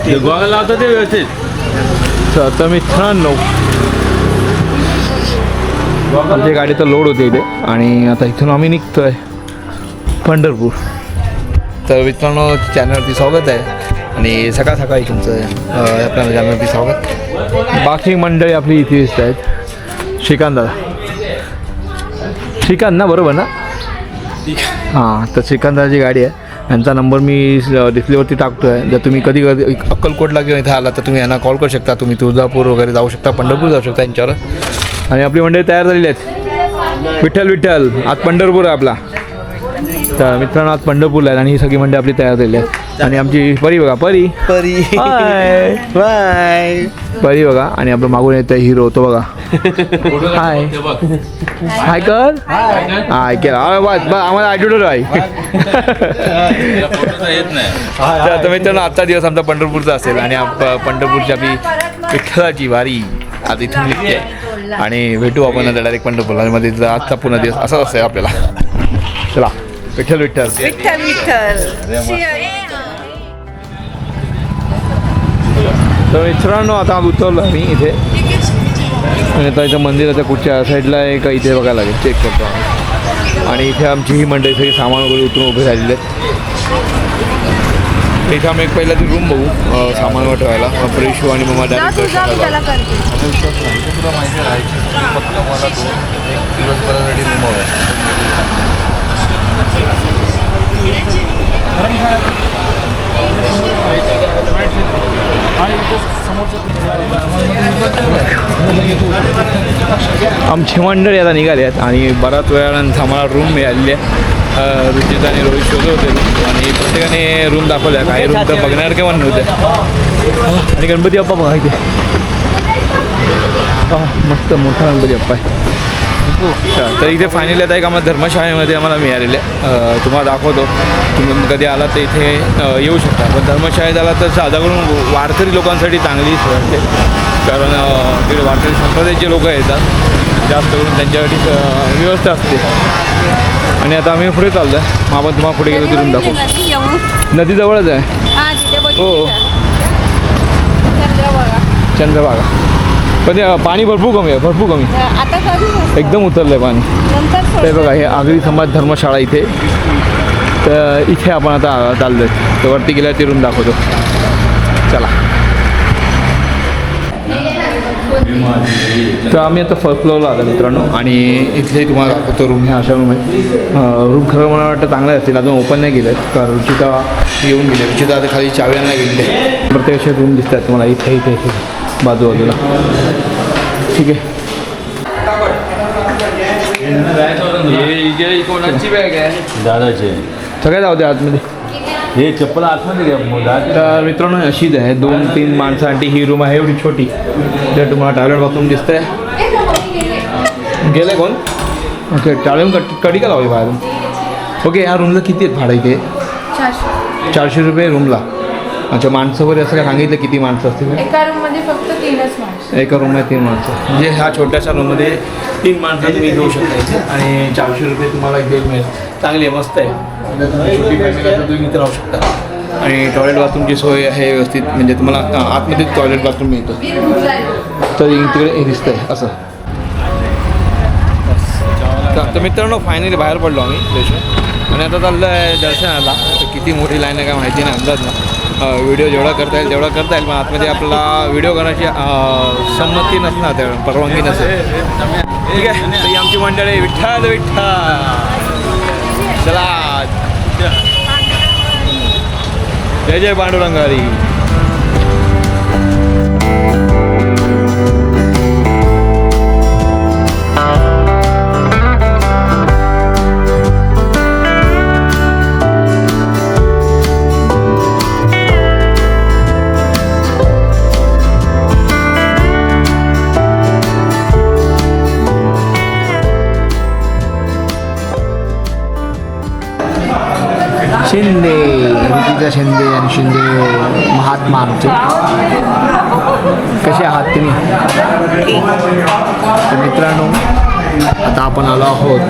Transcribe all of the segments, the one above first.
गोळा लावतात ते व्यवस्थित. तर आता मित्रांनो आमची गाडी तर लोड होते इथे आणि आता इथून आम्ही निघतोय पंढरपूर. तर मित्रांनो चॅनलवरती स्वागत आहे आणि सकाळ सकाळी तुमचं आपल्या चॅनलवरती स्वागत. बाकी मंडळी आपली इथे दिसत आहेत. श्रीकांत दादा, श्रीकांत ना बरोबर ना? हां, तर श्रीकांत दादाची गाडी आहे. यांचा नंबर मी डिस्प्लेवरती टाकतो आहे. जर तुम्ही कधी कधी अक्कलकोटला किंवा इथं आला तर तुम्ही यांना कॉल करू शकता. तुम्ही तुळजापूर वगैरे जाऊ शकता, पंढरपूर जाऊ शकता यांच्यावर. आणि आपली मंडळी तयार झालेली आहेत. विठ्ठल विठ्ठल आज पंढरपूर आहे आपला. तर मित्रांनो आज पंढरपूरला आहे आणि ही सगळी मंडळी आपली तयार झालेली आहेत. आणि आमची परी बघा, परी परी हाय बाय. परी बघा. आणि आपलं मागून येतं हिरो तो बघा. हाय हाय कर हाय केला आम्हाला ॲटिट्यूड आहे. तर आता मित्रांनो आजचा दिवस आमचा पंढरपूरचा असेल आणि पंढरपूरची आपली विठ्ठलाची वारी आज इथून निघते आणि भेटू आपण आता डायरेक्ट पंढरपूरला. मध्ये आजचा पूर्ण दिवस असाच असेल आपल्याला. चला विठ्ठल विठ्ठल विठ्ठल विठ्ठल. तर मित्रांनो आता उतरलो आम्ही इथे आणि आता इथं मंदिराच्या कुठच्या साईडला आहे का इथे बघायला लागेल. चेक करतो आम्ही. आणि इथे आमची ही मंडळी सगळी सामान वगैरे उतरून उभे झालेले आहेत. इथे आम्ही एक पहिला ती रूम बघू सामान ठेवायला. फ्रेश आणि मग त्याला आमची मंडळी आता निघाली आहेत आणि बराच वेळानंतर आम्हाला रूम मिळालेली आहे. रुचित आणि रोहित शोधत होते आणि प्रत्येकाने रूम दाखवल्या. काही रूम तर बघण्यासारखे पण नव्हते. आणि गणपती बाप्पा बघा इथे मस्त मोठा गणपती बाप्पा आहे. तर इथे फायनली आता एक आम्हाला धर्मशाळेमध्ये आम्हाला मिळालेले आहे. तुम्हाला दाखवतो. तुम्ही कधी आला तर इथे येऊ शकता. पण धर्मशाळेत आला तर साधा करून वारकरी लोकांसाठी चांगली सोय असते. कारण तिकडे वारकरी संप्रदायाचे लोक येतात जास्त करून, त्यांच्यासाठी व्यवस्था असते. आणि आता आम्ही पुढे चाललो आहे. मग आपण तुम्हाला पुढे गेलो तिथून दाखवू. नदी जवळच आहे. हो चंद्रभागा. पण पाणी भरपूर कमी आहे, भरपूर कमी. एकदम उतरलं आहे पाणी. ते बघा हे आगरी समाज धर्मशाळा इथे. तर इथे आपण आता चाललो आहे. तर वरती गेल्यावर ती रूम दाखवतो. चला. तर आम्ही आता फर्स्ट फ्लोअरला आलो मित्रांनो आणि इथले तुम्हाला दाखवतो रूम. ह्या अशा रूम आहे. रूम खरं मला वाटतं चांगले असतील. अजून ओपन नाही केलं आहेत कारण रुचिता येऊन गेले. रुचिता आता खाली चाव्यांना गेलेले. प्रत्येक असे रूम दिसतात तुम्हाला इथे इथे इथे बाजूबाजूला. ठीक आहे. कोणाची बॅग आहे? दादाचे. सगळ्या जाऊ द्या आतमध्ये. हे चप्पल आतमध्ये घ्या. तर मित्रांनो अशीच आहे. 2-3 माणसांसाठी ही रूम आहे एवढी छोटी. जर तुम्हाला टॉयलेट बाथरूम दिसतंय. गेलं कोण? ओके टॉयलेट कडी का लावली बाहेरून. ओके ह्या रूमला किती आहेत भाडं इथे? 400 रुपये रूमला. अच्छा माणसं वगैरे असं काय सांगितलं किती माणसं असतील? एका रूममध्ये फक्त 3च माणसं. एका रूममध्ये 3 माणसं. म्हणजे ह्या छोट्याशा रूममध्ये 3 माणसं तुम्ही घेऊ शकता इथे. आणि 400 रुपये तुम्हाला इथे मिळेल. चांगली आहे, मस्त आहे. छोटी फॅमिली तर तुम्ही इथे राहू शकता. आणि टॉयलेट बाथरूमची सोय आहे व्यवस्थित. म्हणजे तुम्हाला आतमध्ये टॉयलेट बाथरूम मिळतं. तर तिकडे हे दिसतं आहे असं. तर मित्रांनो फायनली बाहेर पडलो आम्ही स्टेशन आणि आता चाललं आहे दर्शनाला. तर किती मोठी लाईन आहे काय माहिती नाही, अंदाज ना. व्हिडिओ जेवढा करता येईल तेवढा करता येईल. पण आतमध्ये आपल्याला व्हिडिओ करण्याची संमती नसणार, त्या परवानगी नसेल. ठीक आहे. तर ही आमची मंडळी विठ्ठल विठ्ठल. चला जय जय पांडुरंगारी. शिंदे रुचिता शिंदे आणि शिंदे महात्मा आमचे. कसे आहात तुम्ही? तर मित्रांनो आता आपण आलो आहोत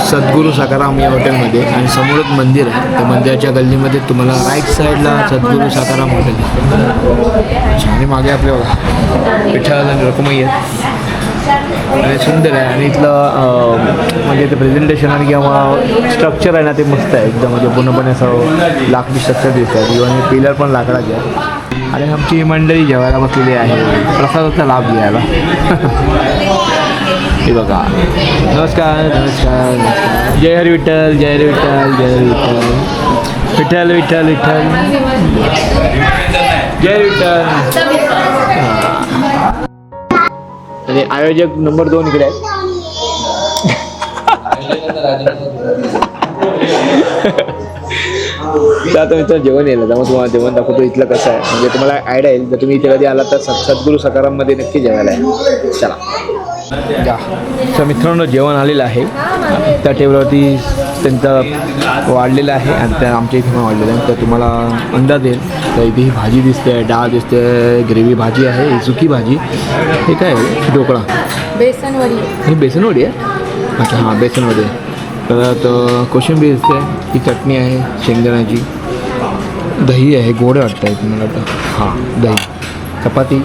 सद्गुरू सकाराम या हॉटेलमध्ये आणि समोरच मंदिर आहे. त्या मंदिराच्या गल्लीमध्ये तुम्हाला राईट साईडला सद्गुरू सकाराम हॉटेल दिसतं. आणि मागे आपल्या बघा विठ्ठल आणि रखुमाई आहे आणि सुंदर आहे. आणि इथलं म्हणजे ते प्रेझेंटेशन आणि किंवा स्ट्रक्चर आहे ना ते मस्त आहे एकदम. म्हणजे पूर्णपणे असं लाकडी स्ट्रक्चर दिसत आहे. इव्हन पिलर पण लाकडाचे आहे. आणि आमची मंडळी जेवायला बसलेली आहे प्रसादाचा लाभ घ्यायला. हे बघा. नमस्कार नमस्कार नमस्कार. जय हरी विठ्ठल जय हरी विठ्ठल जय हरी विठ्ठल विठ्ठल विठ्ठल विठ्ठल जय हरी विठ्ठल. आणि आयोजक नंबर 2 इकडे आहे. तर आता मित्र जेवण येईल. त्यामुळे तुम्हाला जेवण दाखवतो इथलं कसं आहे. म्हणजे तुम्हाला आयडिया येईल जर तुम्ही इथे कधी आला तर सद्गुरू सकाराममध्ये नक्की जेवायला आहे. चला या. तर मित्रांनो जेवण आलेलं आहे. त्या टेबलवरती त्यांचं वाढलेलं आहे आणि त्या आमच्या इथे पण वाढलेलं आहे. तर तुम्हाला अंदाज येईल. तर इथे ही भाजी दिसते, डाळ दिसते, ग्रेव्ही भाजी आहे, ही सुकी भाजी. हे काय आहे? ढोकळा, बेसनवडी. ही बेसनवडी आहे. अच्छा हां बेसनवडी आहे. परत कोशिंबीर दिसते, ही चटणी आहे शेंगदाण्याची, दही आहे, गोड वाटतं आहे तुम्हाला वाटतं. हां दही, चपाती,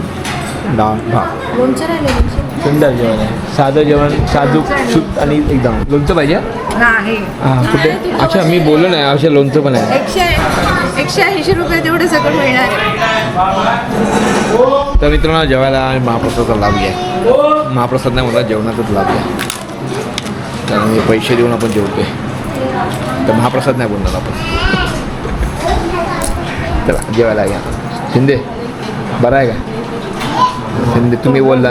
डाळ, भात. लोणचं राहिलं. सुंदर जेवण आहे. साधं जेवण, साधूक सूत आणि एकदम. लोणचं पाहिजे नाही. हां कुठे? अच्छा मी बोललो नाही. असे लोणचं पण आहे. 180 रुपये तेवढं सगळं मिळणार आहे. तर मित्रांनो जेवायला आणि महाप्रसादाचा लाभ घ्या. महाप्रसाद नाही मला जेवणाचाच लाभ घ्या. कारण हे पैसे देऊन आपण जेवतोय. तर महाप्रसाद नाही बोलणार आपण. चला जेवायला घ्या. शिंदे बरं आहे का? शिंदे तुम्ही बोलला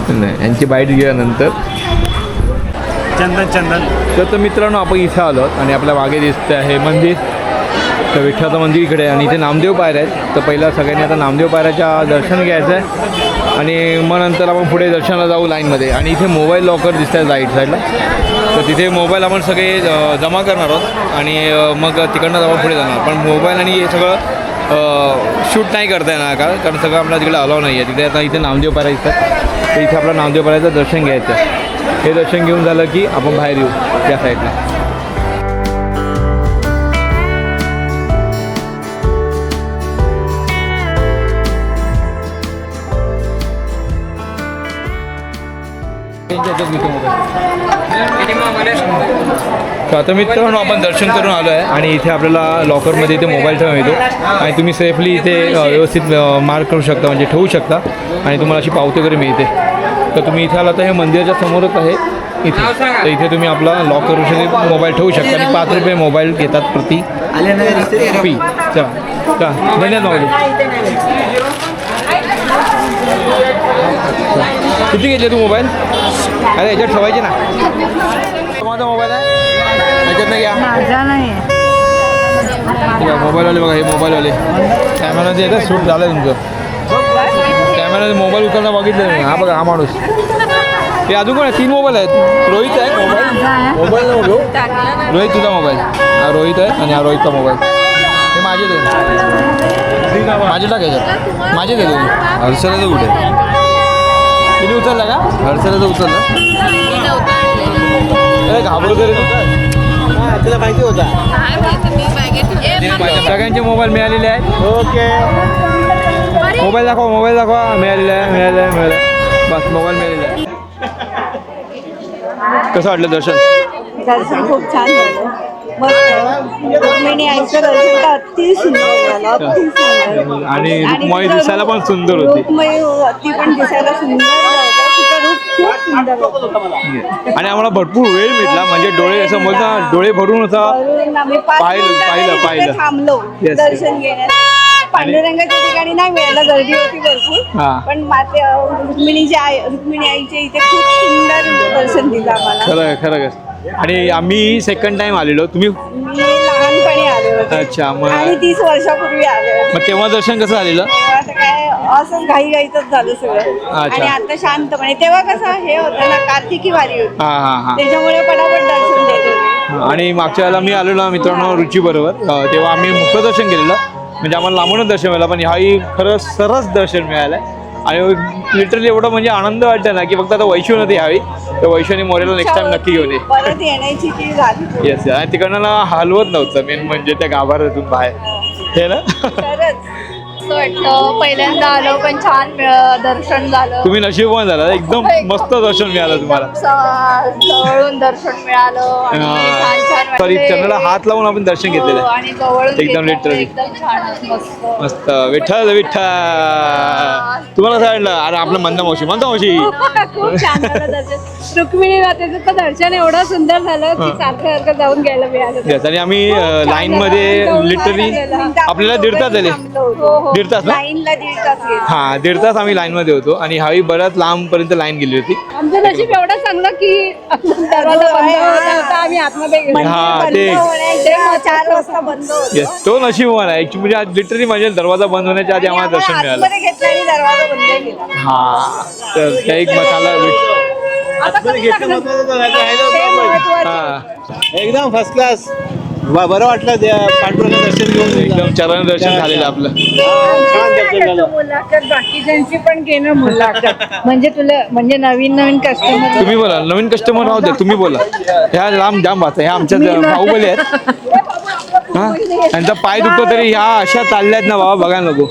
नाही. यांची बाईट घेण्यानंतर चंदन तर मित्रांनो आपण इथे आलो आणि आपल्या मागे दिसतं आहे मंदिर. तर विठ्ठलाचं मंदिर इकडे आहे आणि इथे नामदेव पायऱ्या आहेत. तर पहिला सगळ्यांनी आता नामदेव पायऱ्याच्या दर्शन घ्यायचं आहे आणि मग नंतर आपण पुढे दर्शनाला जाऊ लाईनमध्ये. आणि इथे मोबाईल लॉकर दिसत आहे राईट साईडला. तर तिथे मोबाईल आपण सगळे जमा करणार आहोत आणि मग तिकडनं जाऊन पुढे जाणार. पण मोबाईल आणि हे सगळं शूट नाही करता येणार का? कारण सगळं आपल्याला तिकडे अलाव नाही आहे. तिथे आता इथे नामदेव पायऱ्या दिसतात. तर इथे आपलं नामदेव पायऱ्याचं दर्शन घ्यायचं आहे. हे दर्शन घेऊन झालं की आपण बाहेर येऊ त्या साईडला. आता मित्रांनो आपण दर्शन करून आलो आहे आणि इथे आपल्याला लॉकरमध्ये इथे मोबाईल ठेवून येतो आणि तुम्ही सेफली इथे व्यवस्थित मार्क करू शकता, म्हणजे ठेवू शकता आणि तुम्हाला अशी पावती वगैरे मिळते. तर तुम्ही इथे आला तर हे मंदिराच्या समोरच आहे इथे. तर इथे तुम्ही आपला लॉक करू शकता, मोबाईल ठेवू शकता आणि 5 रुपये मोबाईल घेतात प्रति फी. चला धन्यवाद माऊली. किती घेतले तू मोबाईल? अरे याच्यात ठेवायचे ना. माझा मोबाईल आहे याच्यात नाही घ्या. माझा नाही. मोबाईलवाले बघा, हे मोबाईलवाले कॅमेरामध्ये येतं शूट झालं तुमचं. कॅमेरामध्ये मोबाईल उचलणं बघितलं नाही. हा बघा हा माणूस. हे अजून कोण आहे? 3 मोबाईल आहेत. रोहित आहे मोबाईल नको. रोहित तुझा मोबाईल. हा रोहित आहे आणि हा रोहितचा मोबाईल. हे माझे दे, माझे टाकायच्यात, माझे दे दोन्ही. हर्षलाचं कुठे? तिने उचलला का? हर्षलाचं उचललं. अरे घाबरू तरी तुला माहिती होता. सगळ्यांचे मोबाईल मिळालेले आहेत. ओके मोबाईल दाखवा, मोबाईल दाखवा. मिळालेला आहे, मिळालं आहे, मिळालं. बस मोबाईल मिळालेला आहे. कसं वाटलं दर्शन? दर्शन खूप छान झालं. रुक्मिणी आईचं दर्शन तर अति सुंदर झालं, अति सुंदर. आणि रुक्माई दिसायला पण सुंदर होती. रुक्मिणी ती पण दिसायला सुंदर होतं. तिचं रूप खूप सुंदर होतं. आणि आम्हाला भरपूर वेळ भेटला, म्हणजे डोळे असं बोलता डोळे भरून असा वरून आम्ही 5 मिनिटं पाहिलं. थांबलो Yes. दर्शन घेण्यासाठी. पांडुरंगाच्या ठिकाणी नाही मिळायला, गर्दी होती भरपूर. हां. पण रुक्मिणी आईच्या इथे खूप सुंदर दर्शन दिलं आम्हाला. खरं. आणि आम्ही सेकंड टाइम आलेलो. तुम्ही? मी लहानपणी आले होते. अच्छा. मग आणि 30 वर्षापूर्वी आले होते. मग तेव्हा दर्शन कसं आलेलं? तेव्हा तर काय असंच घाईघाईतच झालं सगळं. अच्छा. आणि आता शांतपणे. तेव्हा कसं हे होतं ना, कार्तिकी वारी होती, हां. त्याच्यामुळे पटापट दर्शन देत होते. आणि मागच्या वेळेला मी आलेलो ना मित्रांनो रुची बरोबर, तेव्हा आम्ही मुखदर्शन केलेलं, म्हणजे आम्हाला लांबूनच दर्शन मिळालं. पण ह्याही खरं सरस दर्शन मिळालं. आणि लिटरली एवढं म्हणजे आनंद वाटतं ना की फक्त आता वैशू नदी यावी तर वैशूने मोरेला नेक्स्ट टाइम नक्की घेऊन ये. परत येण्याची ती झाली. येस आणि तिकडनं ना हलवत नव्हतं मेन म्हणजे त्या गाभाऱ्यातून बाहेर हे ना. खरंच असं वाटतं पहिल्यांदा आलो पण छान दर्शन झालं. तुम्ही नशीबवान झाला एकदम मस्त दर्शन मिळालं तुम्हाला. जवळून दर्शन मिळालं आणि छान छान सॉरी वाटले. चंद्राला हात लावून आपण दर्शन घेतलेलं आहे. आणि जवळून एकदम घेतलं, literally. एकदम छान मस्त. मस्त विठ्ठल विठ्ठल. तुम्हाला काय वाटलं? अरे आपलं मंदा मावशी खूप छान झालं दर्शन. रुक्मिणी मातेचं तर दर्शन एवढं सुंदर झालं की सारखं जाऊन घ्यायला मिळालं. Yes, आणि आम्ही लाईन मध्ये लिटरली आपल्याला 1.5 तास झाले. 1.5 तास ना? लाईनला 1.5 तास गेले. हा 1.5 तास आम्ही लाईन मध्ये होतो आणि ह्यावेळी बऱ्याच लांब पर्यंत लाईन गेली होती. आमचं नशीब एवढं चांगलं की दरवाजा बंद होता आम्ही आतमध्ये गेलो. हा, बंद ते. होण्याचे 4 वाजता बंद होतं. येस तो नशीबवान आहे ऍक्च्युली म्हणजे आज लिटरली म्हणजे दरवाजा बंद होण्याच्या आधी आम्हाला दर्शन मिळालं. आतमध्ये घेतलं आणि दरवाजा बंद केला. हा तर त्या एक मसाला ते महत्त्वाचं. हा एकदम फर्स्ट क्लास. बरं वाटलं त्या पांडुरंग दर्शन घेऊन एकदम चरण दर्शन झालेलं आपलं. छान दर्शन झालं. मुलाखत बाकीच्यांची पण घेणं मुलाखत म्हणजे तुला म्हणजे नवीन कस्टमर. तुम्ही बोला नवीन कस्टमर राहू दे तुम्ही बोला. ह्या लांब जाम वाचा ह्या आमच्या बाहुबली आहेत. हा त्यांचा पाय दुखतो तरी ह्या अशा चालल्यात ना बाबा बघा नको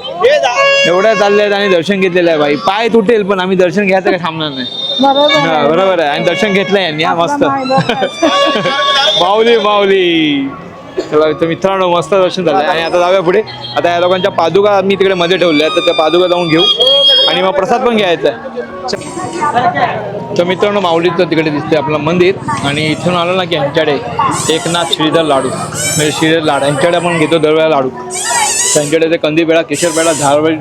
एवढ्या चालल्यात आणि दर्शन घेतलेलं आहे बाई. पाय तुटेल पण आम्ही दर्शन घ्यायचं काही थांबणार नाही. हा बरोबर आहे आणि दर्शन घेतलं यांनी हा मस्त. माऊली माऊली. चला तर मित्रांनो मस्त दर्शन झालं आणि आता जाऊया पुढे. आता या लोकांच्या पादुका मी तिकडे मध्ये ठेवल्या तर त्या पादुका जाऊन घेऊ आणि मग प्रसाद पण घ्यायचा आहे. तर मित्रांनो माऊलीचं तिकडे दिसते आपलं मंदिर आणि इथून आलो ना की यांच्याकडे एकनाथ श्रीधर लाडू म्हणजे श्रीधर लाडू यांच्याकडे आपण घेतो दरवेळेला लाडू. त्यांच्याकडे ते कंदी पेढा केशर पेढा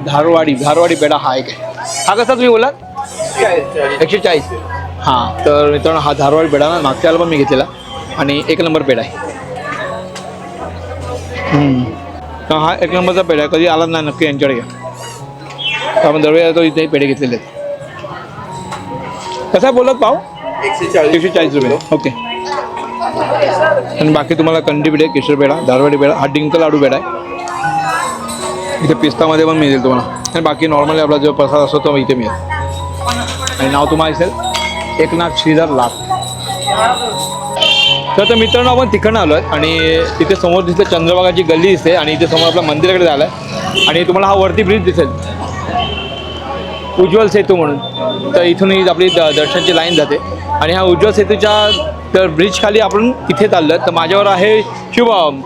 धारवाडी पेढा हा एक आहे. हा कसा तुम्ही बोला 140. हां तर मित्रांनो हा धारवाडी पेढा ना मागच्या वेळेला पण मी घेतलेला आणि 1 नंबर पेढा आहे. तर हा 1 नंबरचा पेढा आहे. कधी आला नाही नक्की यांच्याकडे घ्या. तर आपण दरवेळेला तो इथे पेढे घेतलेले आहेत. कसा बोलत पाव 140 रुपये. ओके आणि बाकी तुम्हाला कंदी पेढे केशर पेढा धारवाडी पेढा हा डिंक लाडू पेढा आहे. इथे पिस्तामध्ये पण मिळेल तुम्हाला आणि बाकी नॉर्मली आपला जो प्रसाद असतो तो इथे मिळेल आणि नाव तुम्हाला असेल एकनाथ श्रीधर लाड. तर मित्रांनो आपण तिकडनं आलो आहे आणि तिथे समोर दिसते चंद्रभागाची गल्ली दिसते आणि इथे समोर आपल्या मंदिराकडे झालं आहे आणि तुम्हाला हा वरती ब्रिज दिसेल उज्ज्वल सेतू म्हणून. तर इथून आपली दर्शनची लाईन जाते आणि ह्या उज्ज्वल सेतूच्या तर ब्रिज खाली आपण तिथे चाललो तर माझ्यावर आहे शुभम.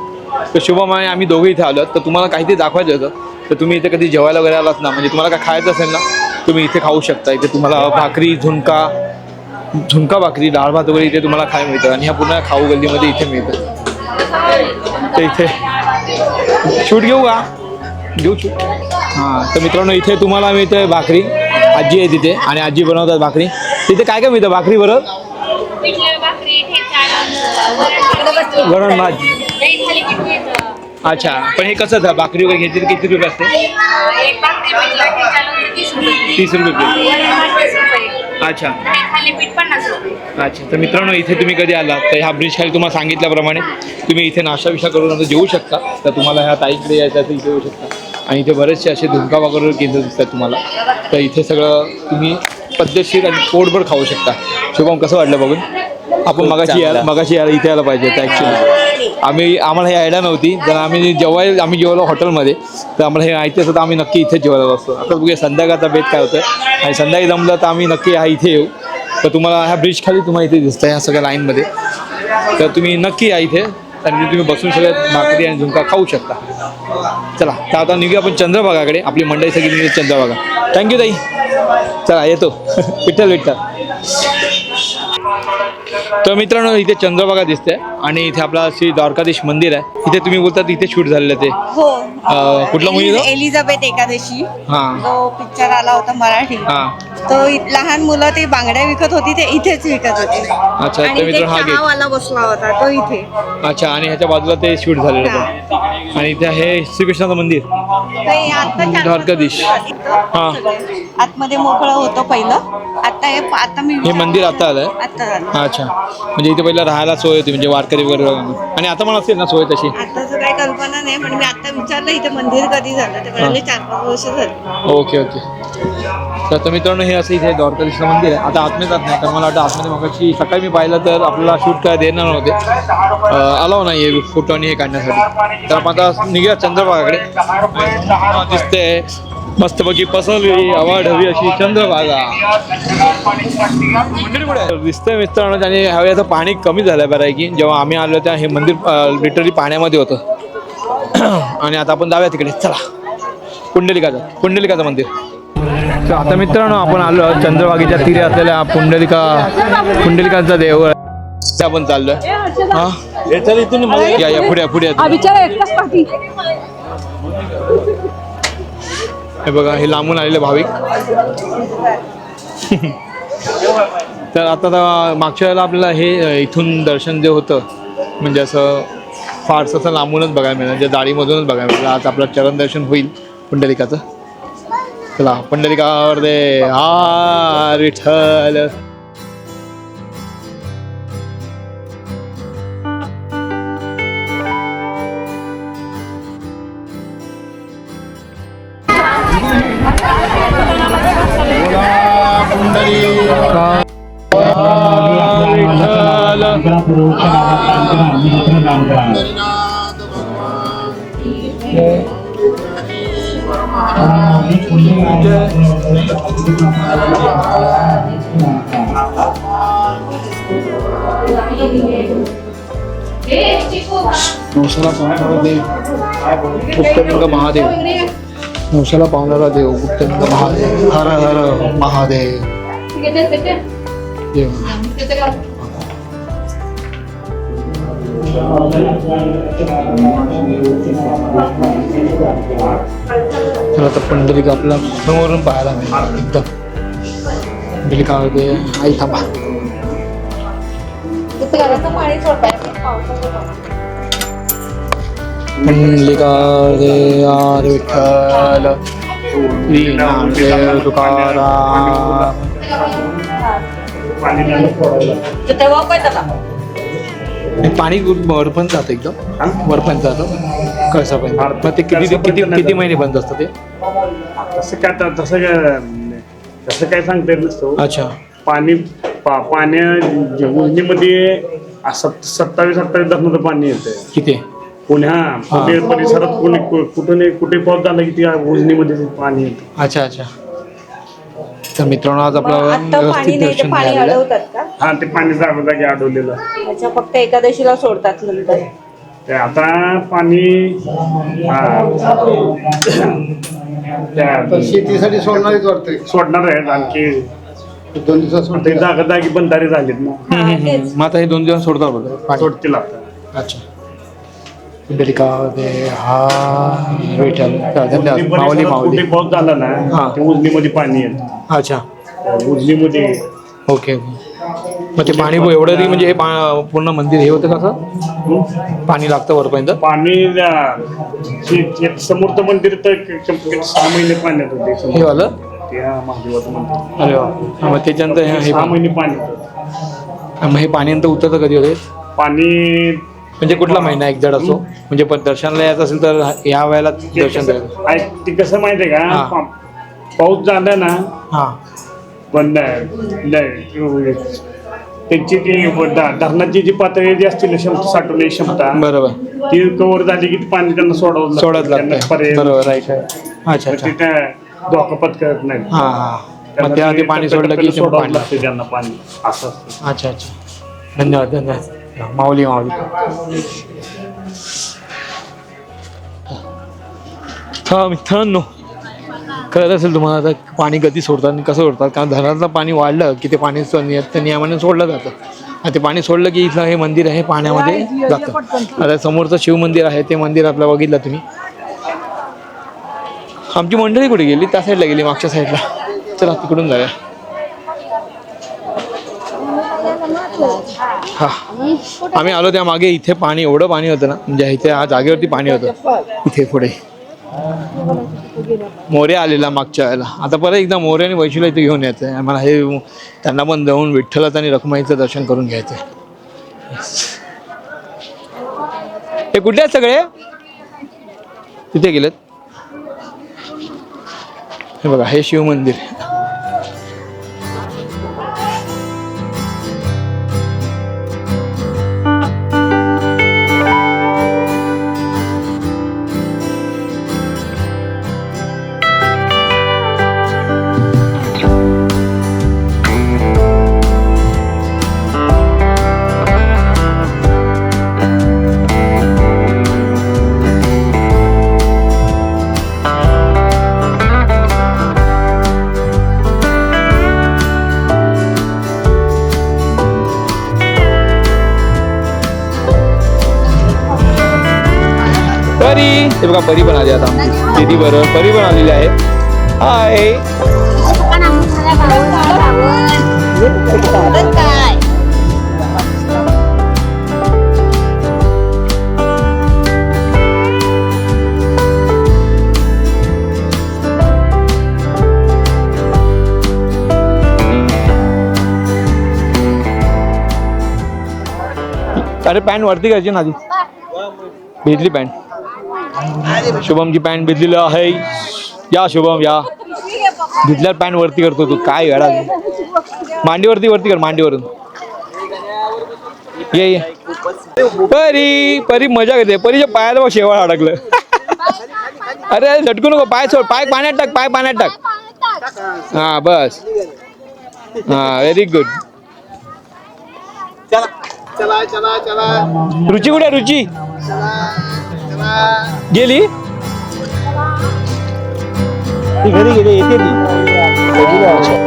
तर शुभम आणि आम्ही दोघे इथे आलो तर तुम्हाला काहीतरी दाखवायचं होतं तर तुम्ही इथे कधी जेवायला वगैरे आलात ना म्हणजे तुम्हाला काय खायचं असेल ना तुम्ही इथे खाऊ शकता. इथे तुम्हाला भाकरी झुणका भाकरी डाळ भात वगैरे इथे तुम्हाला खायला मिळतं आणि ह्या पुन्हा खाऊ गल्लीमध्ये इथे मिळतं. तर इथे शूट घेऊ का घेऊ शूट. हां तर मित्रांनो इथे तुम्हाला मिळते भाकरी. आजी आहे तिथे आणि आजी बनवतात भाकरी. तिथे काय काय मिळतं भाकरी बरोबर वरण भात. अच्छा पण हे कसं था भाकरी वगैरे घेतली तर किती रुपये असते? 30 रुपये. अच्छा अच्छा तर मित्रांनो इथे तुम्ही कधी आलात तर ह्या ब्रिज खाली तुम्हाला सांगितल्याप्रमाणे तुम्ही इथे नाश्ता विषा करून आता जेवू शकता. तर तुम्हाला ह्या ताईकडे यायचं तर इथे येऊ शकता आणि इथे बरेचसे असे झुणका वगैरे केंद्र दिसतात तुम्हाला. तर इथे सगळं तुम्ही पद्धतशीर आणि पोटभर खाऊ शकता. शुभम कसं वाटलं बघून? आपण मगाशी यायला इथे यायला पाहिजे होतं ॲक्च्युली. आम्हाला हे आयडिया नव्हती जर आम्ही जेवलो हॉटेलमध्ये तर आम्हाला हे माहिती असतं तर आम्ही नक्की इथे जेवायला बसतो. आता बघूया संध्याकाळचा बेत काय होतं आणि संध्याकाळी जमलं तर आम्ही नक्की इथे येऊ. तर तुम्हाला ह्या ब्रिज खाली तुम्हाला इथे दिसतं ह्या सगळ्या लाईनमध्ये. तर तुम्ही नक्की या इथे आणि तुम्ही बसून सगळ्यात भाकरी आणि झुणका खाऊ शकता. चला तर आता निघूया आपण चंद्रभागाकडे. आपली मंडळी सगळी निघू चंद्रभागा. थँक्यू ताई. चला येतो. विठ्ठल. तर मित्रांनो इथे चंद्रभागा दिसते आणि इथे आपला श्री द्वारकाधीश मंदिर आहे. इथे तुम्ही बोलतात इथे शूट झालेलं ते हो कुठला मूवी तो? एलिझाबेथ एकादशी हां जो पिक्चर आला होता मराठी. हां तो लहान मुलं ते बांगड्या विकत होती ते इथेच विकत होते. अच्छा तर आणि ते मित्रांनो हा गेट. चहावाला बसला होता तो इथे. अच्छा आणि ह्याच्या बाजूला ते शूट झालेलं होतं आणि इथे आहे श्रीकृष्णाचं मंदिर ते आता द्वारकाधीश. हां आतमध्ये मोकळं होतं पहिलं. आता मी हे मंदिर आता आलंय. आता झालं. अच्छा म्हणजे इथे पहिला राहायला सोय होती म्हणजे वारकरी वगैरे आणि आता पण असेल ना सोय तशी? आताचं काही कल्पना नाही पण मी आता विचारलं इथे मंदिर कधी झालं ते म्हणाले 4-5 वर्ष झाली. ओके ओके तर मित्रांनो हे असं इथे द्वारकाधीशचं मंदिर आहे. आता आतमध्ये जात नाही, तर मला वाटतं आतमध्ये मगाशी सकाळी मी पाहिलं तर आपल्याला शूट काय देणार नव्हते, अलाव नाही आहे फोटो आणि हे काढण्यासाठी. तर आपण आता निघूया चंद्रभागाकडे. दिसते मस्तपैकी पसरली अवाढ हवी अशी चंद्रभागा दिसतंय मित्रांनो. आणि ह्यावेळी आता पाणी कमी झालं बऱ्यापैकी. जेव्हा आम्ही आलो तेव्हा हे मंदिर लिटरली पाण्यामध्ये होतं. आणि आता आपण जाऊया तिकडे, चला. पुंडलिकाचं मंदिर. तर आता मित्रांनो आपण आलो चंद्रभागेच्या तीरे असलेल्या पुंडलिकाचा देऊळ आपण चाललोय. हा या पुढे हे बघा, हे लांबून आलेले भाविक. तर आता मागच्या वेळेला आपल्याला हे इथून दर्शन जे होतं म्हणजे असं फारसं असं लांबूनच बघायला मिळालं, म्हणजे दाढीमधूनच बघायला मिळालं. आज आपलं चरण दर्शन होईल पुंडलिकाचं. चला पुंडलिकावर दे हा विठ्ठल. नवसाला पावणारा देव गुप्तलिंग महादेव. नवसाला पावणारा देव गुप्तलिंग महादेव. हर हर महादेव. तर आता पुंडलिक आपला समोरून पाहायला मिळेल एकदम. पुंडलिकामध्ये आई थांबा. पुंडलिकामध्ये यार विठ्ठल श्री नामदेव तुकाराम. पाणी वरपर्यंत जातं एकदम वरपर्यंत जातं कळसापर्यंत. मग ते किती महिने बंद असतं ते? तसं काय सांगता येत नसतं. अच्छा. पाण्या उजनीमध्ये 27-28 धरणाचं पाणी येतं. किती? पुणे परिसरात कुठे पाऊस झाला की त्या उजनीमध्ये पाणी येतं. अच्छा. तर मित्रांनो आज आपलं व्यवस्थित दर्शन झालेलं. हा, ते पाणी जागोजागी अडवलेलं. अच्छा, फक्त एकादशीला सोडतात नंतर. ते आता पाणी शेतीसाठी सोडणार आहेत. आणखी 2 दिवसात जागोजागी बंधारे झालेत ना. मग आता हे 2 दिवस सोडतात बघा. सोडतील आता. अच्छा. पुंडलिकामध्ये हा विठ्ठल. धन्यवाद. माऊली कुठे पाऊस झाला ना ते उजनीमध्ये पाणी येतं. अच्छा. उजनीमध्ये. ओके. मग ते पाणी एवढं म्हणजे हे पूर्ण मंदिर हे होतं कसं पाणी लागतं वरपर्यंत? पाणी समोरचं मंदिर तर 6 महिने पाण्यात होते. हे वालं महादेवाचं मंदिर. अरे वा. मग त्याच्यानंतर हे 6 महिने पाणी होतं. मग हे पाणी नंतर उतरतं कधी होते पाणी? म्हणजे कुठला महिना एक्झॅक्ट असतो? म्हणजे पण दर्शनाला यायचं असेल तर ह्या वेळेला दर्शन द्यायचं. ते कसं माहितीये का, पाऊस झाला ना. हा. पण त्यांची ती धरणाची जी पातळी जी असते ना, साठवण्याची क्षमता, बरोबर, ती कव्हर झाली की पाणी त्यांना सोडत लागतं. बरोबर, राईट. अच्छा. तिथे धोका पत्करत नाही. मग त्या आधी पाणी सोडलं की सोडावं लागतं त्यांना पाणी असं असतं. अच्छा. धन्यवाद. माऊली. हा मित्रांनो, कळत असेल तुम्हाला आता पाणी कधी सोडतात आणि कसं सोडतात. कारण धरणातलं पाणी वाढलं की ते पाणी नियमाने सोडलं जातं. आणि ते पाणी सोडलं की इथलं हे मंदिर आहे पाण्यामध्ये जातं. आता समोरचं शिव मंदिर आहे, ते मंदिर आपलं बघितलं तुम्ही. आमची मंडळी कुठे गेली? त्या साईडला गेली, मागच्या साईडला. चला तिकडून जाऊया. हा, आम्ही आलो त्या मागे इथे पाणी, एवढं पाणी होतं ना, म्हणजे इथे हा जागेवरती पाणी होतं. इथे पुढे मोर्या आलेला मागच्या वेळेला. आता परत एकदा मोर्या आणि वैशिला इथे घेऊन यायचं आहे आम्हाला. हे त्यांना पण जाऊन विठ्ठलाचं आणि रखुमाईचं दर्शन करून घ्यायचं आहे. हे कुठले आहेत सगळे? तिथे गेलेत. हे बघा, हे शिव मंदिर. परी हे बघा परी पण आली आता आमची दीदी बरोबर परी पण आलेली आहे. हाय काय अरे पॅन्ट वरती घ्यायची ना आधी भिजली पॅन्ट शुभमची पॅन्ट भिजलेली आहे. या शुभम या भिजल्यावर पॅन्ट वरती करतो तू काय वेळा मांडीवरती वरती कर मांडीवरून ये परी परी मजा घेते परीच्या पायाला बघ शेवाळ अडकलं. अरे झटकू नको पाय सोड पाय पाण्यात टाक पाय पाण्यात टाक हा बस हा व्हेरी गुड. रुची कुठे रुची गेली ती घरी गेली येते ती.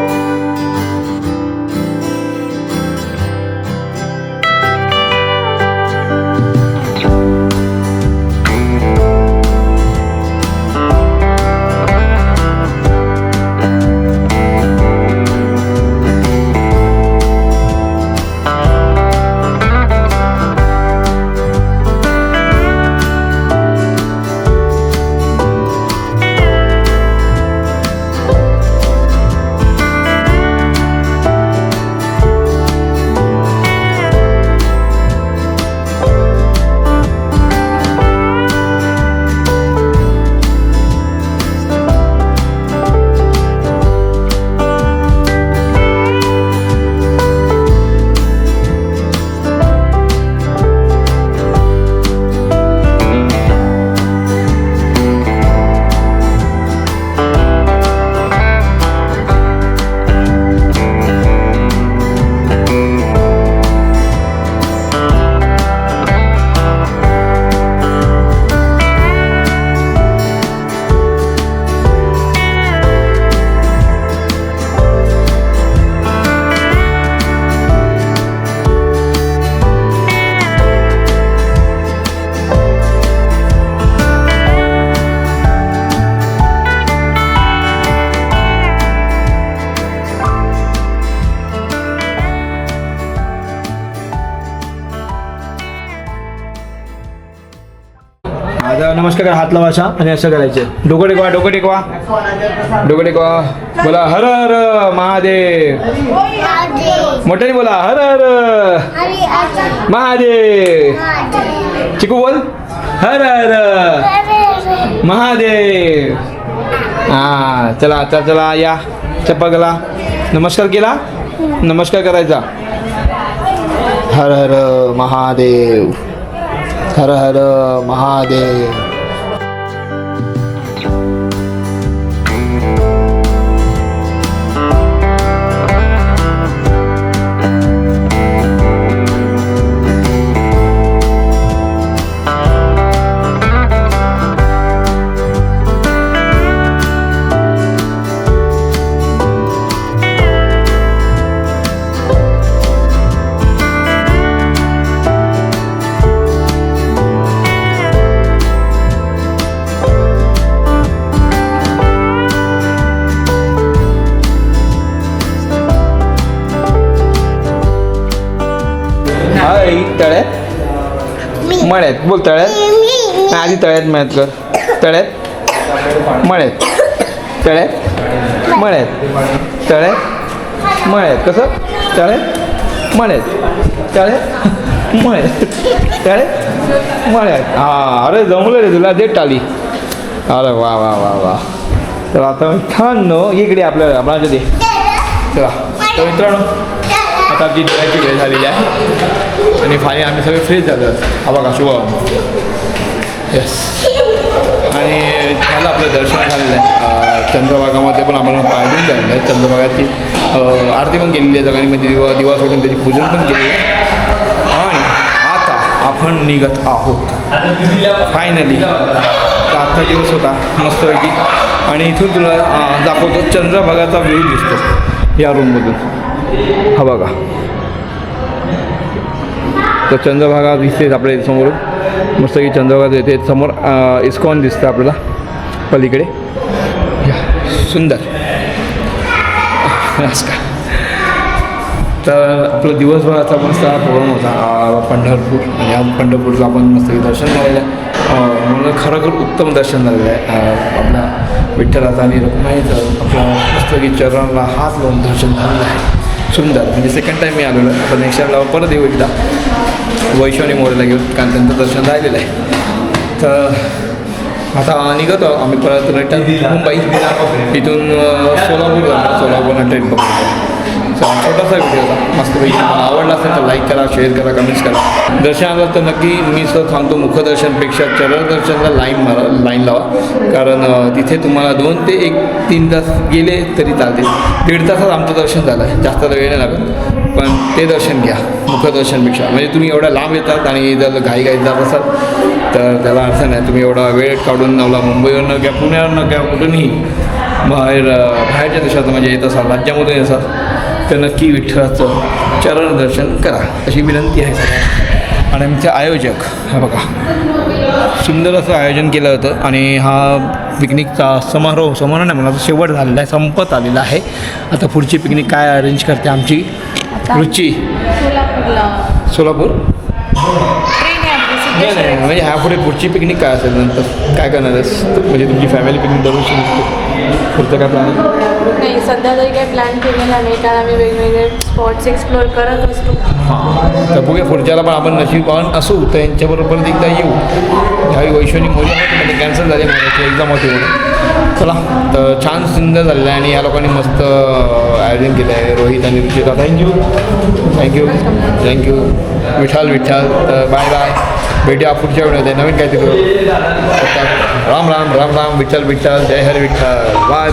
आता नमस्कार करा हात लावा असा आणि असं करायचं डोकं टेकवा डोकं टेकवा डोकं टेकवा बोला हर हर महादेव मोठ्याने बोला हर हर महादेव चिकू बोल हर हर महादेव हा चला चला चला या चप्पा गेला नमस्कार केला नमस्कार करायचा हर हर महादेव हर हर महादेव. तळ्यात मळ्यात बोल तळ्यात आधी तळ्यात मळ्यात कर तळ्यात मळ्यात तळ्यात मळ्यात तळ्यात मळ्यात कसं तळ्यात मळ्यात तळ्यात मळ्यात तळ्यात मळ्यात हा अरे जमलं रे तुला देत टाली अरे वा वा वा वा. तर आता मित्रांनो इकडे आपल्याला दे चला तर मित्रांनो आता आमची जेवायची वेळ झालेली आहे आणि फायनली आम्ही सगळे फ्रेश झालो हा बघा शुभम येस आणि झालं आपलं दर्शन झालेलं आहे. चंद्रभागामध्ये पण आम्हाला पाहिजे झालेलं आहे. चंद्रभागाची आरती पण केलेली आहे जगांमध्ये दिवा सोडून त्याची पूजन पण केलेली आहे आणि आता आपण निघत आहोत फायनली. आजचा दिवस होता मस्तपैकी आणि इथून तुला दाखवतो चंद्रभागाचा व्ह्यू दिसतो या रूममधून हा बघा. तर चंद्रभागा दिसतेच आपल्या समोरून मस्त की चंद्रभागा येते समोर इस्कॉन दिसतं आपल्याला पलीकडे या सुंदर नमस्कार. तर आपलं दिवसभराचा मस्त हा प्रोग्राम होता पंढरपूर आणि आज पंढरपूरला आपण मस्त दर्शन झालेलं आहे. मला खरोखर उत्तम दर्शन झालेलं आहे. आपल्या विठ्ठलाचा आणि रुक्माईचं आपल्या मस्त की चरणाला हात लावून दर्शन झालेलं आहे. सुंदर म्हणजे सेकंड टाईम मी आलेलो आहे. आपण नेक्स्ट टाईमला परत येऊ एकदा वैष्णवी मोरेला घेऊन कारण त्यांचं दर्शन राहिलेलं आहे. तर आता निघतो आम्ही परत रिटर्न मुंबई इथून सोलापूरला ट्रेन बघतो. छोटासा व्हिडिओ होता मस्तपैकी. मला आवडला असेल तर लाईक करा, शेअर करा, कमेंट्स करा. दर्शनाला तर नक्की मी सर सांगतो मुखदर्शनपेक्षा चरणदर्शनला लाईन लावा कारण तिथे तुम्हाला 2 ते 3 तास गेले तरी चालते. 1.5 तासात आमचं दर्शन झालं आहे. जास्त वेळ नाही लागत पण ते दर्शन घ्या मुखदर्शनपेक्षा. म्हणजे तुम्ही एवढा लांब येतात आणि जर घाईघाईत जात असाल तर त्याला अर्थ नाही. तुम्ही एवढा वेळ काढून नवला मुंबईवरनं किंवा पुण्यावरनं किंवा कुठूनही बाहेरच्या देशात म्हणजे येत असाल राज्यामधून येत असाल तर नक्की विठ्ठलाचं चरणदर्शन करा अशी विनंती आहे सगळ्यांना. आणि आमचे आयोजक हा बघा सुंदर असं आयोजन केलं होतं आणि हा पिकनिकचा समारोह नाही मला शेवट झालेला आहे, संपत आलेला आहे. आता पुढची पिकनिक काय अरेंज करते आमची रुची सोलापूर नाही म्हणजे ह्या पुढची पिकनिक काय असेल नंतर काय करणार आहेस म्हणजे तुमची फॅमिली पिकनिक दरवर्षी नसते पुढचं काय प्लॅन नाही सध्या तरी काही प्लॅन केलेला नाही कारण आम्ही वेगवेगळे स्पॉट्स एक्सप्लोअर करत असतो. तर बघूया पुढच्याला पण आपण नशीबवान असू तर यांच्याबरोबर एकदा येऊ. ह्यावेळी वैष्णवी मोरे म्हणजे कॅन्सल झाले माझ्याची एक्झाम होती म्हणून. चला तर छान सुंदर झालेलं आहे आणि या लोकांनी मस्त आयोजन केलं आहे. रोहित आणि रुचिता थँक्यू विठ्ठल. तर बाय भेटूया पुढच्या वेळेमध्ये नवीन काहीतरी करू. राम राम राम राम विठ्ठल जय हरी विठ्ठल. बाय.